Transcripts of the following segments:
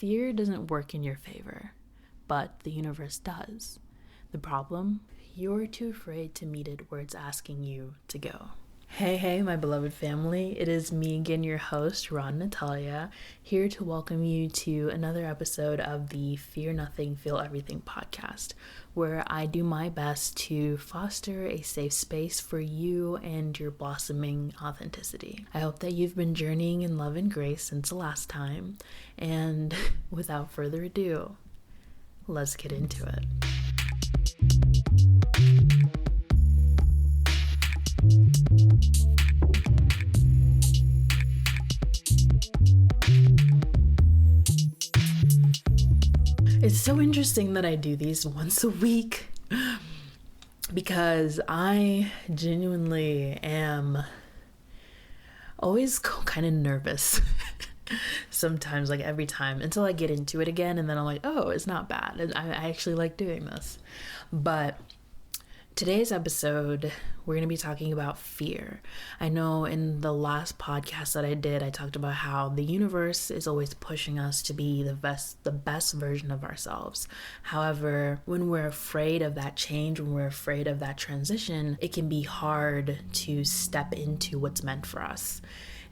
Fear doesn't work in your favor, but the universe does. The problem? You're too afraid to meet it where it's asking you to go. Hey, my beloved family. It is me again, your host, Ron Natalia, here to welcome you to another episode of the Fear Nothing, Feel Everything podcast, where I do my best to foster a safe space for you and your blossoming authenticity. I hope that you've been journeying in love and grace since the last time, and without further ado, let's get into it. It's so interesting that I do these once a week because I genuinely am always kind of nervous sometimes, like every time, until I get into it again, and then I'm like, oh, it's not bad, and I actually like doing this. But today's episode, we're going to be talking about fear. I know in the last podcast that I did, I talked about how the universe is always pushing us to be the best version of ourselves. However, when we're afraid of that change, when we're afraid of that transition, it can be hard to step into what's meant for us.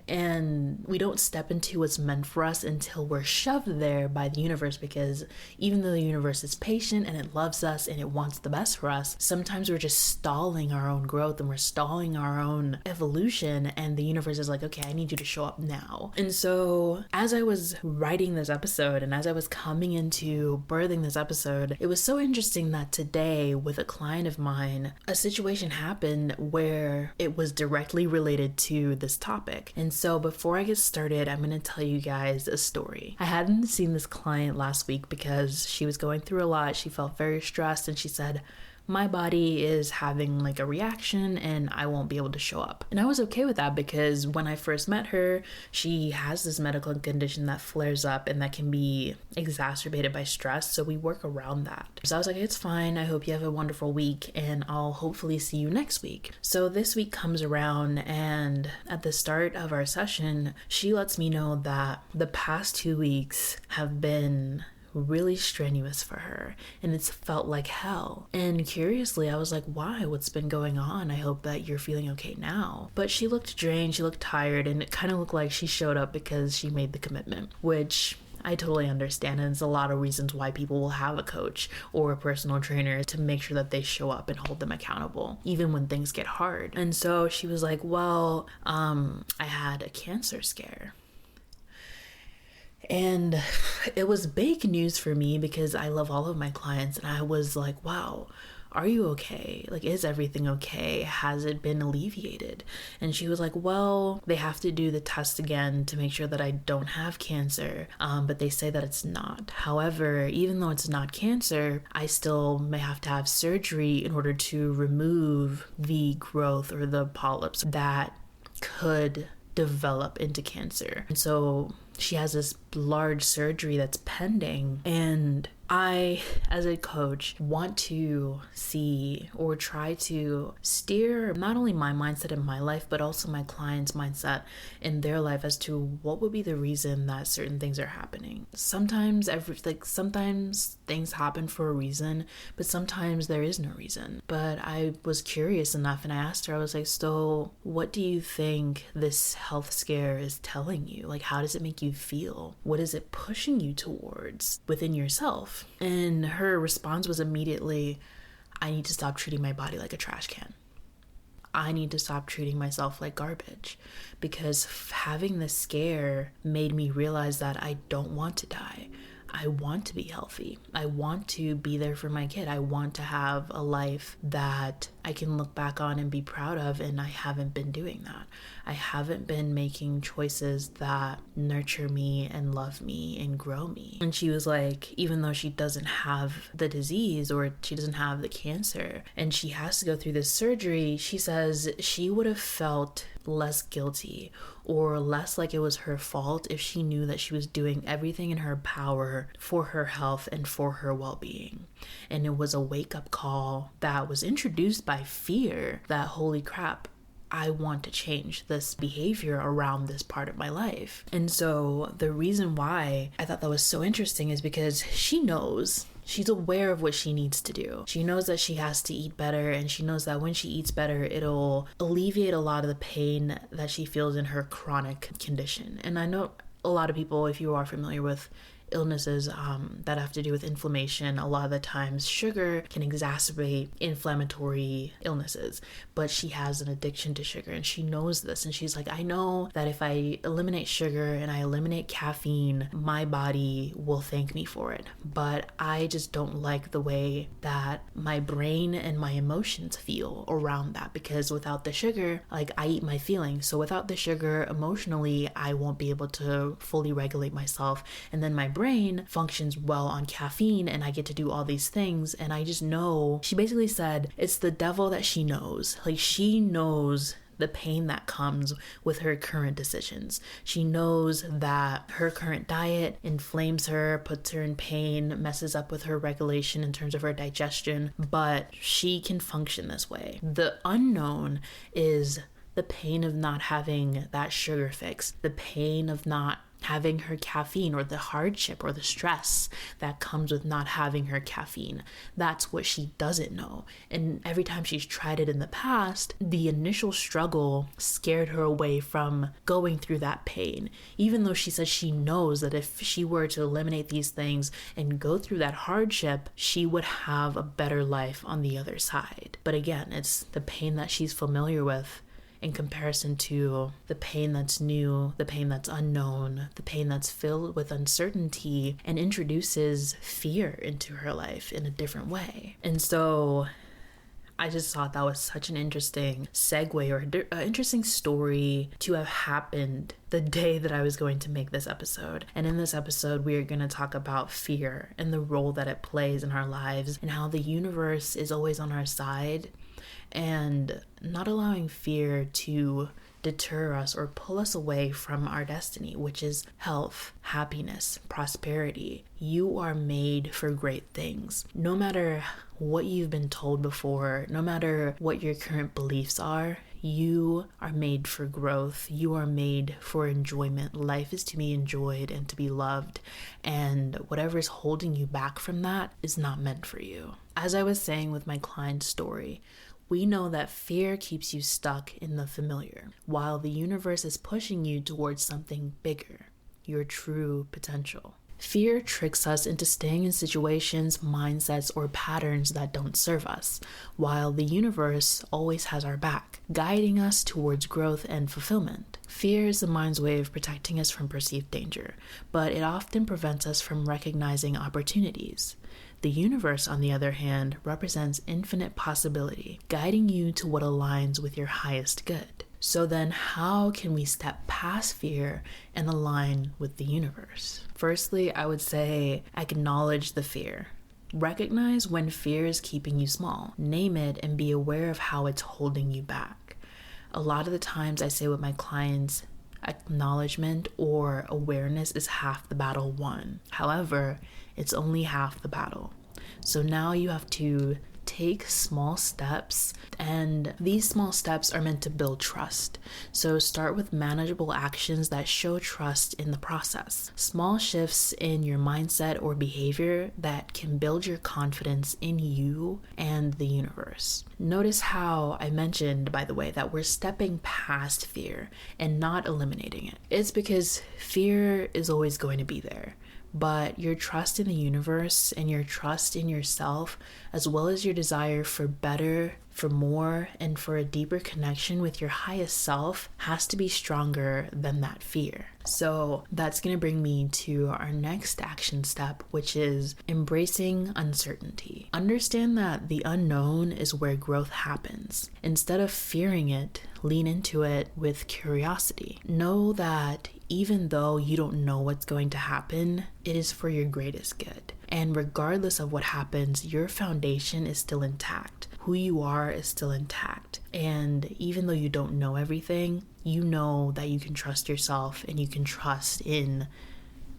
And we don't step into what's meant for us until we're shoved there by the universe, because even though the universe is patient and it loves us and it wants the best for us, sometimes we're just stalling our own growth and we're stalling our own evolution, and the universe is like, okay, I need you to show up now. And so as I was writing this episode and as I was coming into birthing this episode, it was so interesting that today with a client of mine, a situation happened where it was directly related to this topic. And so before I get started, I'm going to tell you guys a story. I hadn't seen this client last week because she was going through a lot. She felt very stressed, and she said, my body is having like a reaction and I won't be able to show up. And I was okay with that because when I first met her, she has this medical condition that flares up and that can be exacerbated by stress. So we work around that. So I was like, it's fine. I hope you have a wonderful week and I'll hopefully see you next week. So this week comes around, and at the start of our session, she lets me know that the past 2 weeks have been really strenuous for her and it's felt like hell. And curiously, I was like, why? What's been going on? I hope that you're feeling okay now. But she looked drained, she looked tired, and it kind of looked like she showed up because she made the commitment, which I totally understand. And there's a lot of reasons why people will have a coach or a personal trainer to make sure that they show up and hold them accountable, even when things get hard. And so she was like, well, I had a cancer scare. And it was big news for me because I love all of my clients, and I was like, wow, are you okay? Like, is everything okay? Has it been alleviated? And she was like, well, they have to do the test again to make sure that I don't have cancer, but they say that it's not. However, even though it's not cancer, I still may have to have surgery in order to remove the growth or the polyps that could develop into cancer. And so she has this large surgery that's pending, and I, as a coach, want to see or try to steer not only my mindset in my life, but also my clients' mindset in their life as to what would be the reason that certain things are happening. Sometimes things happen for a reason, but sometimes there is no reason. But I was curious enough, and I asked her, I was like, so what do you think this health scare is telling you? Like, how does it make you feel? What is it pushing you towards within yourself? And her response was immediately, I need to stop treating my body like a trash can. I need to stop treating myself like garbage, because having this scare made me realize that I don't want to die. I want to be healthy. I want to be there for my kid. I want to have a life that I can look back on and be proud of, and I haven't been doing that. I haven't been making choices that nurture me and love me and grow me. And she was like, even though she doesn't have the disease or she doesn't have the cancer and she has to go through this surgery, she says she would have felt less guilty or less like it was her fault if she knew that she was doing everything in her power for her health and for her well-being. And it was a wake-up call that was introduced by fear that, holy crap, I want to change this behavior around this part of my life. And so the reason why I thought that was so interesting is because she knows. She's aware of what she needs to do. She knows that she has to eat better, and she knows that when she eats better, it'll alleviate a lot of the pain that she feels in her chronic condition. And I know a lot of people, if you are familiar with illnesses that have to do with inflammation, a lot of the times sugar can exacerbate inflammatory illnesses, but she has an addiction to sugar and she knows this, and she's like, I know that if I eliminate sugar and I eliminate caffeine, my body will thank me for it, but I just don't like the way that my brain and my emotions feel around that, because without the sugar, like, I eat my feelings, so without the sugar, emotionally I won't be able to fully regulate myself, and then my brain functions well on caffeine and I get to do all these things. And I just know, she basically said it's the devil that she knows. Like, she knows the pain that comes with her current decisions. She knows that her current diet inflames her, puts her in pain, messes up with her regulation in terms of her digestion, but she can function this way. The unknown is the pain of not having that sugar fix, the pain of not having her caffeine, or the hardship or the stress that comes with not having her caffeine. That's what she doesn't know. And every time she's tried it in the past, the initial struggle scared her away from going through that pain. Even though she says she knows that if she were to eliminate these things and go through that hardship, she would have a better life on the other side. But again, it's the pain that she's familiar with in comparison to the pain that's new, the pain that's unknown, the pain that's filled with uncertainty and introduces fear into her life in a different way. And so I just thought that was such an interesting segue, or an interesting story to have happened the day that I was going to make this episode. And in this episode, we are going to talk about fear and the role that it plays in our lives, and how the universe is always on our side, and not allowing fear to deter us or pull us away from our destiny, which is health, happiness, prosperity. You are made for great things. No matter what you've been told before, no matter what your current beliefs are, you are made for growth. You are made for enjoyment. Life is to be enjoyed and to be loved. And whatever is holding you back from that is not meant for you. As I was saying with my client's story, we know that fear keeps you stuck in the familiar, while the universe is pushing you towards something bigger, your true potential. Fear tricks us into staying in situations, mindsets, or patterns that don't serve us, while the universe always has our back, guiding us towards growth and fulfillment. Fear is the mind's way of protecting us from perceived danger, but it often prevents us from recognizing opportunities. The universe, on the other hand, represents infinite possibility, guiding you to what aligns with your highest good. So then, how can we step past fear and align with the universe? Firstly, I would say acknowledge the fear. Recognize when fear is keeping you small. Name it and be aware of how it's holding you back. A lot of the times I say with my clients, acknowledgement or awareness is half the battle won. However, it's only half the battle. So now you have to take small steps, and these small steps are meant to build trust. So start with manageable actions that show trust in the process. Small shifts in your mindset or behavior that can build your confidence in you and the universe. Notice how I mentioned, by the way, that we're stepping past fear and not eliminating it. It's because fear is always going to be there. But your trust in the universe and your trust in yourself, as well as your desire for better, for more, and for a deeper connection with your highest self, has to be stronger than that fear. So that's going to bring me to our next action step, which is embracing uncertainty. Understand that the unknown is where growth happens. Instead of fearing it, lean into it with curiosity. Know that even though you don't know what's going to happen, it is for your greatest good. And regardless of what happens, your foundation is still intact. Who you are is still intact. And even though you don't know everything, you know that you can trust yourself and you can trust in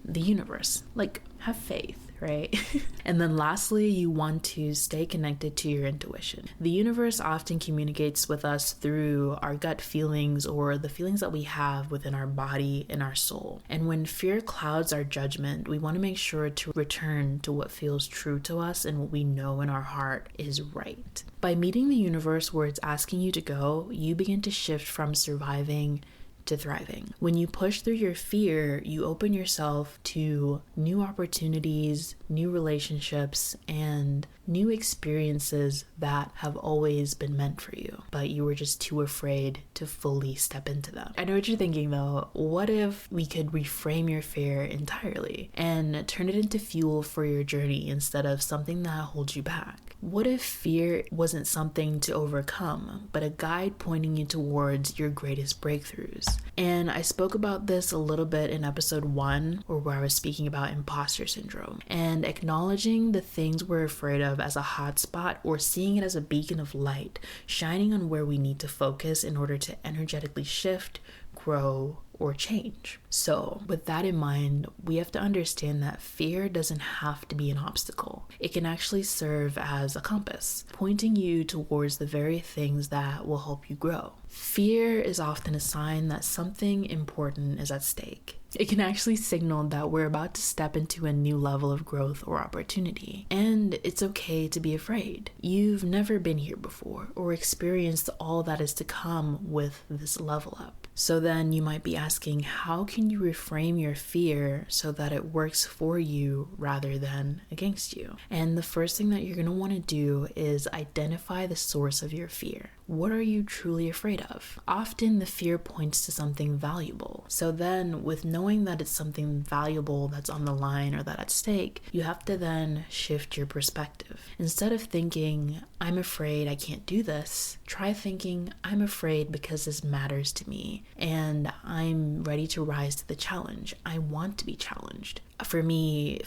the universe. Like, have faith, right? And then lastly, you want to stay connected to your intuition. The universe often communicates with us through our gut feelings or the feelings that we have within our body and our soul. And when fear clouds our judgment, we want to make sure to return to what feels true to us and what we know in our heart is right. By meeting the universe where it's asking you to go, you begin to shift from surviving to thriving. When you push through your fear, you open yourself to new opportunities, new relationships, and new experiences that have always been meant for you, but you were just too afraid to fully step into them. I know what you're thinking though. What if we could reframe your fear entirely and turn it into fuel for your journey instead of something that holds you back? What if fear wasn't something to overcome, but a guide pointing you towards your greatest breakthroughs? And I spoke about this a little bit in episode 1, or where I was speaking about imposter syndrome, and acknowledging the things we're afraid of as a hotspot, or seeing it as a beacon of light, shining on where we need to focus in order to energetically shift, grow, or change. So with that in mind, we have to understand that fear doesn't have to be an obstacle. It can actually serve as a compass, pointing you towards the very things that will help you grow. Fear is often a sign that something important is at stake. It can actually signal that we're about to step into a new level of growth or opportunity. And it's okay to be afraid. You've never been here before or experienced all that is to come with this level up. So then you might be asking, how can you reframe your fear so that it works for you rather than against you? And the first thing that you're going to want to do is identify the source of your fear. What are you truly afraid of? Often the fear points to something valuable. So then with knowing that it's something valuable that's on the line or that's at stake, you have to then shift your perspective. Instead of thinking, I'm afraid I can't do this, try thinking, I'm afraid because this matters to me and I'm ready to rise to the challenge. I want to be challenged. For me,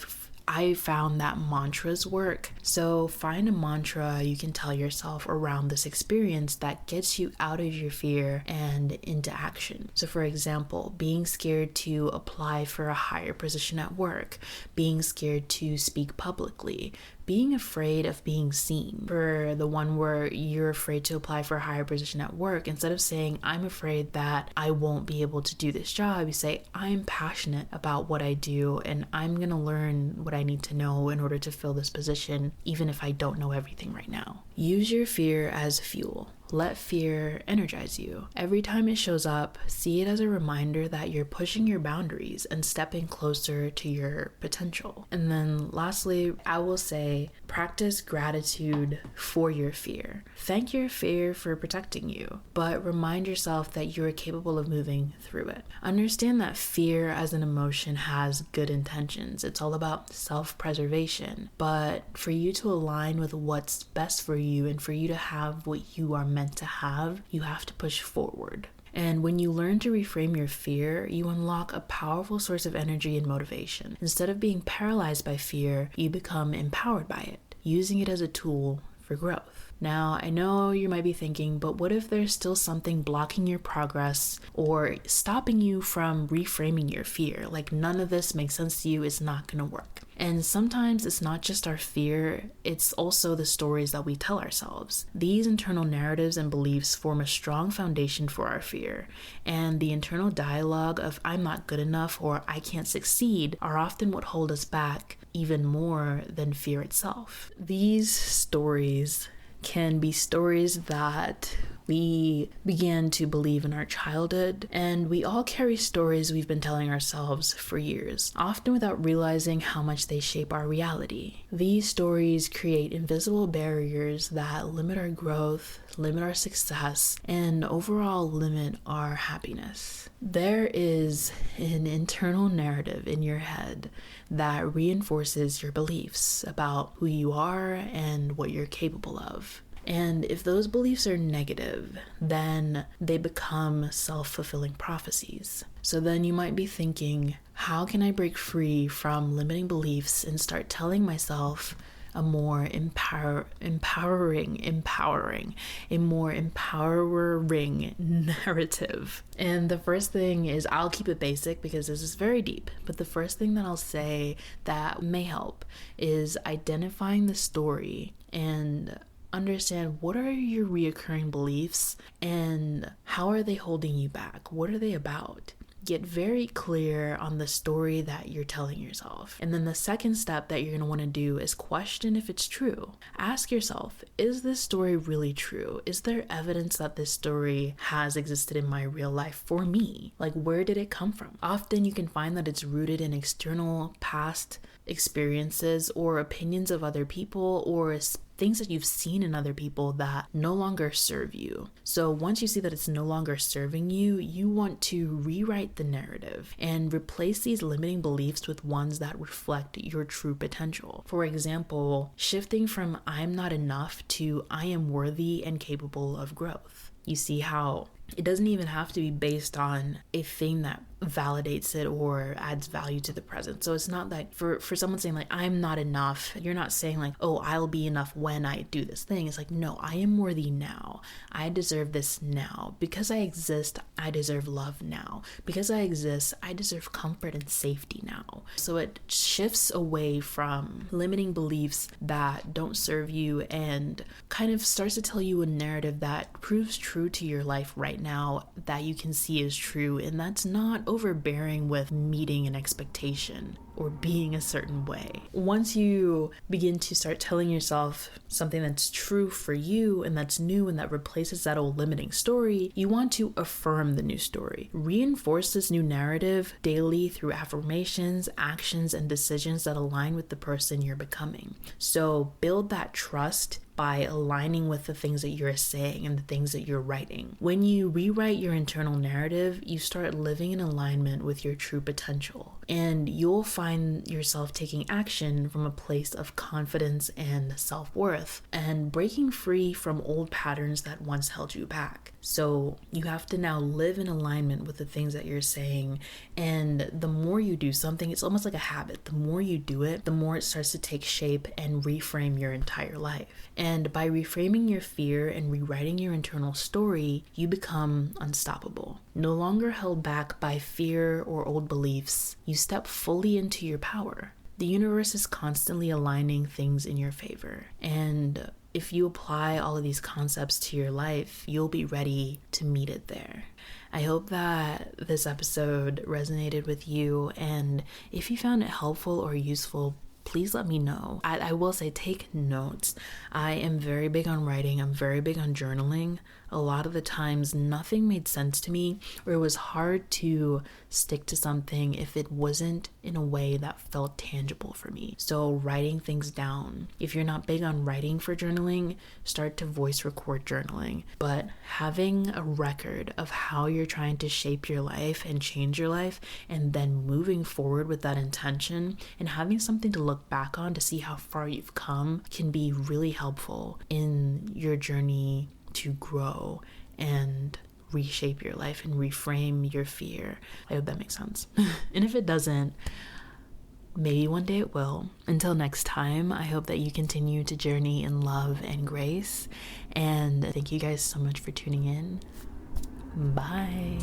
I found that mantras work. So find a mantra you can tell yourself around this experience that gets you out of your fear and into action. So for example, being scared to apply for a higher position at work, being scared to speak publicly, being afraid of being seen. For the one where you're afraid to apply for a higher position at work, instead of saying, I'm afraid that I won't be able to do this job, you say, I'm passionate about what I do and I'm gonna learn what I need to know in order to fill this position, even if I don't know everything right now. Use your fear as fuel. Let fear energize you. Every time it shows up, see it as a reminder that you're pushing your boundaries and stepping closer to your potential. And then lastly, I will say, practice gratitude for your fear. Thank your fear for protecting you, but remind yourself that you're capable of moving through it. Understand that fear as an emotion has good intentions. It's all about self-preservation, but for you to align with what's best for you and for you to have what you are meant to have, you have to push forward. And when you learn to reframe your fear, you unlock a powerful source of energy and motivation. Instead of being paralyzed by fear, you become empowered by it, using it as a tool for growth. Now, I know you might be thinking, but what if there's still something blocking your progress or stopping you from reframing your fear? Like none of this makes sense to you, it's not gonna work. And sometimes it's not just our fear, it's also the stories that we tell ourselves. These internal narratives and beliefs form a strong foundation for our fear. And the internal dialogue of I'm not good enough or I can't succeed are often what hold us back even more than fear itself. These stories can be stories that we began to believe in our childhood, and we all carry stories we've been telling ourselves for years, often without realizing how much they shape our reality. These stories create invisible barriers that limit our growth, limit our success, and overall limit our happiness. There is an internal narrative in your head that reinforces your beliefs about who you are and what you're capable of. And if those beliefs are negative, then they become self-fulfilling prophecies. So then you might be thinking, how can I break free from limiting beliefs and start telling myself a more empowering, a more empowering narrative. And the first thing is, I'll keep it basic because this is very deep, but the first thing that I'll say that may help is identifying the story and understand what are your reoccurring beliefs and how are they holding you back? What are they about? Get very clear on the story that you're telling yourself. And then the second step that you're going to want to do is question if it's true. Ask yourself, is this story really true? Is there evidence that this story has existed in my real life for me? Like, where did it come from? Often you can find that it's rooted in external past experiences or opinions of other people or things that you've seen in other people that no longer serve you. So once you see that it's no longer serving you, you want to rewrite the narrative and replace these limiting beliefs with ones that reflect your true potential. For example, shifting from I'm not enough to I am worthy and capable of growth. You see how it doesn't even have to be based on a thing that validates it or adds value to the present. So it's not like for someone saying like, I'm not enough, you're not saying like, oh, I'll be enough when I do this thing. It's like, no, I am worthy now. I deserve this now. Because I exist, I deserve love now. Because I exist, I deserve comfort and safety now. So it shifts away from limiting beliefs that don't serve you and kind of starts to tell you a narrative that proves true to your life right now that you can see is true, and that's not overbearing with meeting an expectation or being a certain way. Once you begin to start telling yourself something that's true for you and that's new and that replaces that old limiting story, you want to affirm the new story. Reinforce this new narrative daily through affirmations, actions, and decisions that align with the person you're becoming. So build that trust by aligning with the things that you're saying and the things that you're writing. When you rewrite your internal narrative, you start living in alignment with your true potential, and you'll find yourself taking action from a place of confidence and self-worth and breaking free from old patterns that once held you back. So you have to now live in alignment with the things that you're saying, and the more you do something, it's almost like a habit. The more you do it, the more it starts to take shape and reframe your entire life. And by reframing your fear and rewriting your internal story, you become unstoppable. No longer held back by fear or old beliefs, you step fully into your power. The universe is constantly aligning things in your favor. And if you apply all of these concepts to your life, you'll be ready to meet it there. I hope that this episode resonated with you, and if you found it helpful or useful, please let me know. I will say, take notes. I am very big on writing. I'm very big on journaling. A lot of the times nothing made sense to me, or it was hard to stick to something if it wasn't in a way that felt tangible for me. So writing things down. If you're not big on writing for journaling, start to voice record journaling. But having a record of how you're trying to shape your life and change your life, and then moving forward with that intention and having something to look back on to see how far you've come can be really helpful in your journey to grow and reshape your life and reframe your fear. I hope that makes sense. And if it doesn't, maybe one day it will. Until next time, I hope that you continue to journey in love and grace. And thank you guys so much for tuning in. Bye.